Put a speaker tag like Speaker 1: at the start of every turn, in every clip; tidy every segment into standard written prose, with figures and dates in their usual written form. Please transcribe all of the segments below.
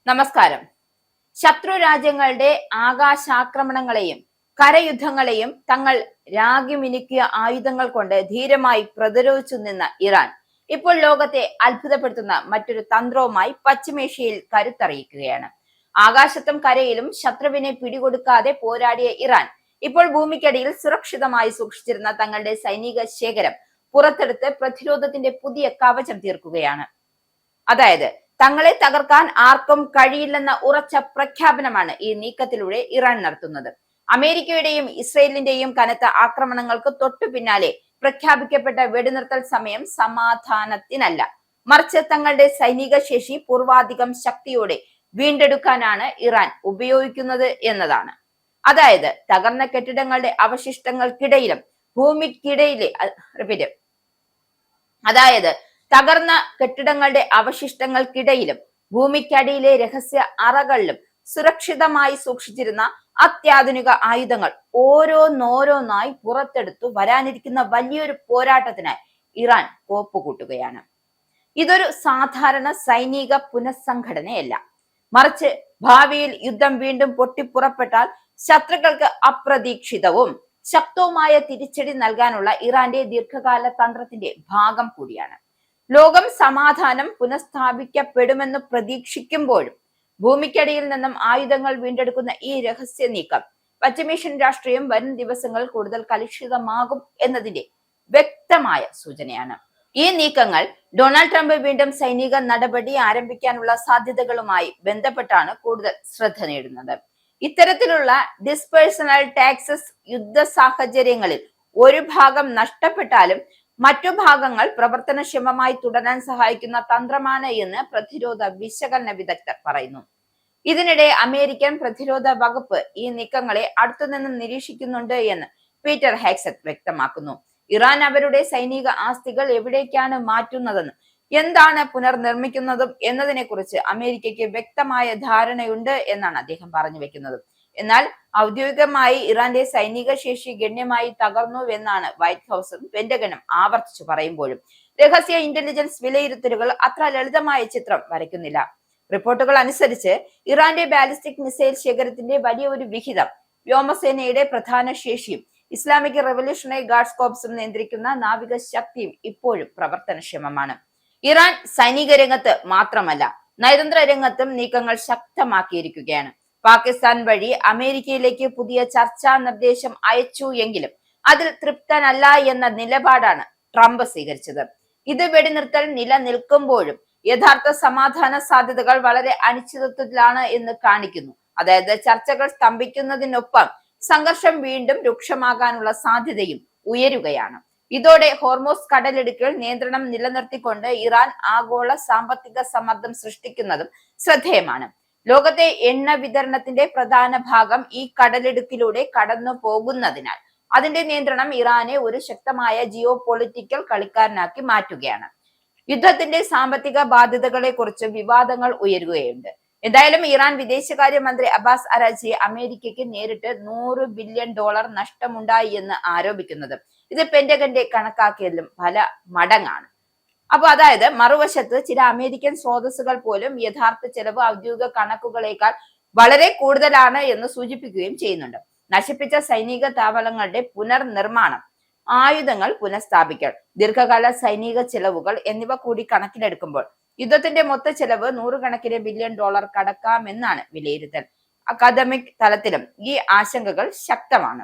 Speaker 1: നമസ്കാരം. ശത്രു രാജ്യങ്ങളുടെ ആകാശാക്രമണങ്ങളെയും കരയുദ്ധങ്ങളെയും തങ്ങൾ രാഗിമിനുക്കിയ ആയുധങ്ങൾ കൊണ്ട് ധീരമായി പ്രതിരോധിച്ചു നിന്ന ഇറാൻ ഇപ്പോൾ ലോകത്തെ അത്ഭുതപ്പെടുത്തുന്ന മറ്റൊരു തന്ത്രവുമായി പശ്ചിമേഷ്യയിൽ കരുത്തറിയിക്കുകയാണ്. ആകാശത്തും കരയിലും ശത്രുവിനെ പിടികൊടുക്കാതെ പോരാടിയ ഇറാൻ ഇപ്പോൾ ഭൂമിക്കടിയിൽ സുരക്ഷിതമായി സൂക്ഷിച്ചിരുന്ന തങ്ങളുടെ സൈനിക ശേഖരം പുറത്തെടുത്ത് പ്രതിരോധത്തിന്റെ പുതിയ കവചം തീർക്കുകയാണ്. അതായത് തങ്ങളെ തകർക്കാൻ ആർക്കും കഴിയില്ലെന്ന ഉറച്ച പ്രഖ്യാപനമാണ് ഈ നീക്കത്തിലൂടെ ഇറാൻ നടത്തുന്നത്. അമേരിക്കയുടെയും ഇസ്രയേലിന്റെയും കനത്ത ആക്രമണങ്ങൾക്ക് തൊട്ടു പിന്നാലെ പ്രഖ്യാപിക്കപ്പെട്ട വെടിനിർത്തൽ സമയം സമാധാനത്തിനല്ല, മറിച്ച് തങ്ങളുടെ സൈനിക ശേഷി പൂർവാധികം ശക്തിയോടെ വീണ്ടെടുക്കാനാണ് ഇറാൻ ഉപയോഗിക്കുന്നത് എന്നതാണ്. അതായത് തകർന്ന കെട്ടിടങ്ങളുടെ അവശിഷ്ടങ്ങൾക്കിടയിലും ഭൂമിക്കിടയിലെ അതായത് തകർന്ന കെട്ടിടങ്ങളുടെ അവശിഷ്ടങ്ങൾക്കിടയിലും ഭൂമിക്കടിയിലെ രഹസ്യ അറകളിലും സുരക്ഷിതമായി സൂക്ഷിച്ചിരുന്ന അത്യാധുനിക ആയുധങ്ങൾ ഓരോന്നോരോന്നായി പുറത്തെടുത്തു വരാനിരിക്കുന്ന വലിയൊരു പോരാട്ടത്തിനായി ഇറാൻ കോപ്പുകൂട്ടുകയാണ്. ഇതൊരു സാധാരണ സൈനിക പുനഃസംഘടനയല്ല, മറിച്ച് ഭാവിയിൽ യുദ്ധം വീണ്ടും പൊട്ടിപ്പുറപ്പെട്ടാൽ ശത്രുക്കൾക്ക് അപ്രതീക്ഷിതവും ശക്തവുമായ തിരിച്ചടി നൽകാനുള്ള ഇറാന്റെ ദീർഘകാല തന്ത്രത്തിന്റെ ഭാഗം കൂടിയാണ്. ലോകം സമാധാനം പുനഃസ്ഥാപിക്കപ്പെടുമെന്ന് പ്രതീക്ഷിക്കുമ്പോഴും ഭൂമിക്കടിയിൽ നിന്നും ആയുധങ്ങൾ വീണ്ടെടുക്കുന്ന ഈ രഹസ്യ നീക്കം പശ്ചിമേഷ്യൻ രാഷ്ട്രീയം വരും ദിവസങ്ങൾ കൂടുതൽ കലുഷിതമാകും എന്നതിന്റെ വ്യക്തമായ സൂചനയാണ്. ഈ നീക്കങ്ങൾ ഡൊണാൾഡ് ട്രംപ് വീണ്ടും സൈനിക നടപടി ആരംഭിക്കാനുള്ള സാധ്യതകളുമായി ബന്ധപ്പെട്ടാണ് കൂടുതൽ ശ്രദ്ധ നേടുന്നത്. ഇത്തരത്തിലുള്ള ഡിസ്പേഴ്സണൽ ടാക്സസ് യുദ്ധ സാഹചര്യങ്ങളിൽ ഒരു ഭാഗം നഷ്ടപ്പെട്ടാലും മറ്റു ഭാഗങ്ങൾ പ്രവർത്തനക്ഷമമായി തുടരാൻ സഹായിക്കുന്ന തന്ത്രമാണ് എന്ന് പ്രതിരോധ വിശകലന വിദഗ്ധർ പറയുന്നു. ഇതിനിടെ അമേരിക്കൻ പ്രതിരോധ വകുപ്പ് ഈ നീക്കങ്ങളെ അടുത്തുനിന്ന് നിരീക്ഷിക്കുന്നുണ്ട് എന്ന് പീറ്റർ ഹെക്സറ്റ് വ്യക്തമാക്കുന്നു. ഇറാൻ അവരുടെ സൈനിക ആസ്തികൾ എവിടേക്കാണ് മാറ്റുന്നതെന്നും എന്താണ് പുനർനിർമ്മിക്കുന്നതും എന്നതിനെ കുറിച്ച് അമേരിക്കയ്ക്ക് വ്യക്തമായ ധാരണയുണ്ട് എന്നാണ് അദ്ദേഹം പറഞ്ഞു വെക്കുന്നത്. എന്നാൽ ഔദ്യോഗികമായി ഇറാന്റെ സൈനിക ശേഷി ഗണ്യമായി തകർന്നുവെന്നാണ് വൈറ്റ് ഹൗസും പെന്റഗണും ആവർത്തിച്ചു പറയുമ്പോഴും രഹസ്യ ഇന്റലിജൻസ് വിലയിരുത്തലുകൾ അത്ര ലളിതമായ ചിത്രം വരയ്ക്കുന്നില്ല. റിപ്പോർട്ടുകൾ അനുസരിച്ച് ഇറാന്റെ ബാലിസ്റ്റിക് മിസൈൽ ശേഖരത്തിന്റെ വലിയ ഒരു വിഹിതം വ്യോമസേനയുടെ പ്രധാന ശേഷിയും ഇസ്ലാമിക് റവല്യൂഷണറി ഗാർഡ്സ് കോർപ്സും നിയന്ത്രിക്കുന്ന നാവിക ശക്തിയും ഇപ്പോഴും പ്രവർത്തനക്ഷമമാണ്. ഇറാൻ സൈനിക രംഗത്ത് മാത്രമല്ല, നയതന്ത്ര രംഗത്തും നീക്കങ്ങൾ ശക്തമാക്കിയിരിക്കുകയാണ്. പാകിസ്ഥാൻ വഴി അമേരിക്കയിലേക്ക് പുതിയ ചർച്ചാ നിർദ്ദേശം അയച്ചു എങ്കിലും അതിൽ തൃപ്തനല്ല എന്ന നിലപാടാണ് ട്രംപ് സ്വീകരിച്ചത്. ഇത് വെടിനിർത്തൽ നിലനിൽക്കുമ്പോഴും യഥാർത്ഥ സമാധാന സാധ്യതകൾ വളരെ അനിശ്ചിതത്വത്തിലാണ് എന്ന് കാണിക്കുന്നു. അതായത് ചർച്ചകൾ സ്തംഭിക്കുന്നതിനൊപ്പം സംഘർഷം വീണ്ടും രൂക്ഷമാകാനുള്ള സാധ്യതയും ഉയരുകയാണ്. ഇതോടെ ഹോർമോസ് കടലിടുക്കിൽ നിയന്ത്രണം നിലനിർത്തിക്കൊണ്ട് ഇറാൻ ആഗോള സാമ്പത്തിക സമ്മർദ്ദം സൃഷ്ടിക്കുന്നതും ശ്രദ്ധേയമാണ്. ലോകത്തെ എണ്ണ വിതരണത്തിന്റെ പ്രധാന ഭാഗം ഈ കടലിടുക്കിലൂടെ കടന്നു പോകുന്നതിനാൽ അതിന്റെ നിയന്ത്രണം ഇറാനെ ഒരു ശക്തമായ ജിയോ പൊളിറ്റിക്കൽ കളിക്കാരനാക്കി മാറ്റുകയാണ്. യുദ്ധത്തിന്റെ സാമ്പത്തിക ബാധ്യതകളെ കുറിച്ച് വിവാദങ്ങൾ ഉയരുകയുണ്ട്. എന്തായാലും ഇറാൻ വിദേശകാര്യമന്ത്രി അബ്ബാസ് അരാഗ്ചി അമേരിക്കയ്ക്ക് നേരിട്ട് $100 ബില്യൺ നഷ്ടമുണ്ടായി എന്ന് ആരോപിക്കുന്നത് ഇത് പെന്റഗന്റെ കണക്കാക്കിയതിലും പല മടങ്ങാണ്. അപ്പൊ അതായത് മറുവശത്ത് ചില അമേരിക്കൻ സ്രോതസ്സുകൾ പോലും യഥാർത്ഥ ചെലവ് ഔദ്യോഗിക കണക്കുകളേക്കാൾ വളരെ കൂടുതലാണ് എന്ന് സൂചിപ്പിക്കുകയും ചെയ്യുന്നുണ്ട്. നശിപ്പിച്ച സൈനിക താവളങ്ങളുടെ പുനർനിർമ്മാണം, ആയുധങ്ങൾ പുനഃസ്ഥാപിക്കൽ, ദീർഘകാല സൈനിക ചെലവുകൾ എന്നിവ കൂടി കണക്കിലെടുക്കുമ്പോൾ യുദ്ധത്തിന്റെ മൊത്ത ചെലവ് $100 ബില്യൺ കടക്കാമെന്നാണ് വിലയിരുത്തൽ. അക്കാദമിക് തലത്തിലും ഈ ആശങ്കകൾ ശക്തമാണ്.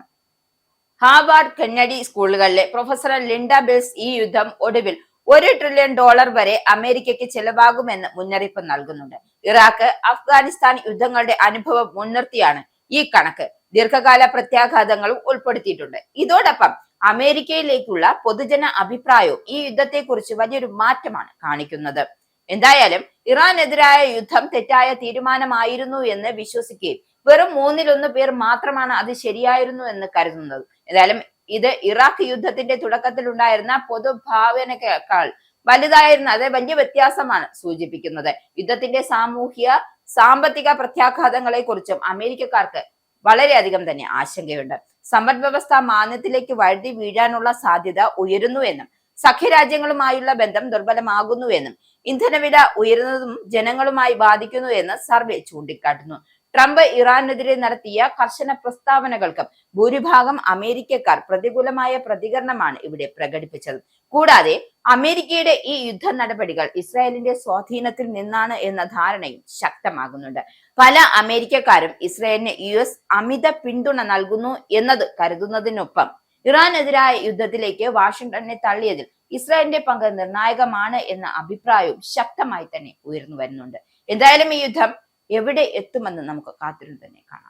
Speaker 1: ഹാർവാർഡ് കെന്നഡി സ്കൂളുകളിലെ പ്രൊഫസർ ലിൻഡ ബിൽസ് ഈ യുദ്ധം ഒടുവിൽ $1 ട്രില്യൺ വരെ അമേരിക്കയ്ക്ക് ചെലവാകുമെന്ന് മുന്നറിയിപ്പ് നൽകുന്നുണ്ട്. ഇറാഖ്, അഫ്ഗാനിസ്ഥാൻ യുദ്ധങ്ങളുടെ അനുഭവം മുൻനിർത്തിയാണ് ഈ കണക്ക്. ദീർഘകാല പ്രത്യാഘാതങ്ങളും ഉൾപ്പെടുത്തിയിട്ടുണ്ട്. ഇതോടൊപ്പം അമേരിക്കയിലേക്കുള്ള പൊതുജന അഭിപ്രായവും ഈ യുദ്ധത്തെക്കുറിച്ച് വലിയൊരു മാറ്റമാണ് കാണിക്കുന്നത്. എന്തായാലും ഇറാനെതിരായ യുദ്ധം തെറ്റായ തീരുമാനമായിരുന്നു എന്ന് വിശ്വസിക്കുകയും വെറും 1/3 പേർ മാത്രമാണ് അത് ശരിയായിരുന്നു എന്ന് കരുതുന്നത്. എന്തായാലും ഇത് ഇറാഖ് യുദ്ധത്തിന്റെ തുടക്കത്തിൽ ഉണ്ടായിരുന്ന പൊതുഭാവനയേക്കാൾ വലുതായിരുന്ന അത് വലിയ വ്യത്യാസമാണ് സൂചിപ്പിക്കുന്നത്. യുദ്ധത്തിന്റെ സാമ്പത്തിക പ്രത്യാഘാതങ്ങളെ കുറിച്ചും അമേരിക്കക്കാർക്ക് വളരെയധികം തന്നെ ആശങ്കയുണ്ട്. സമ്പദ് വ്യവസ്ഥ മാന്ദ്യത്തിലേക്ക് വഴുതി വീഴാനുള്ള സാധ്യത ഉയരുന്നു എന്നും സഖ്യരാജ്യങ്ങളുമായുള്ള ബന്ധം ദുർബലമാകുന്നുവെന്നും ഇന്ധനവില ഉയരുന്നതും ജനങ്ങളുമായി ബാധിക്കുന്നു എന്ന് സർവേ ചൂണ്ടിക്കാട്ടുന്നു. ട്രംപ് ഇറാനെതിരെ നടത്തിയ കർശന പ്രസ്താവനകൾക്ക് ഭൂരിഭാഗം അമേരിക്കക്കാർ പ്രതികൂലമായ പ്രതികരണമാണ് ഇവിടെ പ്രകടിപ്പിച്ചത്. കൂടാതെ അമേരിക്കയുടെ ഈ യുദ്ധ നടപടികൾ ഇസ്രായേലിന്റെ സ്വാധീനത്തിൽ നിന്നാണ് എന്ന ധാരണയും ശക്തമാകുന്നുണ്ട്. പല അമേരിക്കക്കാരും ഇസ്രായേലിന് US അമിത പിന്തുണ നൽകുന്നു എന്നത് കരുതുന്നതിനൊപ്പം ഇറാനെതിരായ യുദ്ധത്തിലേക്ക് വാഷിംഗ്ടണിനെ തള്ളിയതിൽ ഇസ്രായേലിന്റെ പങ്ക് നിർണായകമാണ് എന്ന അഭിപ്രായവും ശക്തമായി തന്നെ ഉയർന്നു വരുന്നുണ്ട്. എന്തായാലും ഈ യുദ്ധം എവിടെ എത്തുമെന്ന് നമുക്ക് കാത്തിരുന്ന് തന്നെ കാണാം.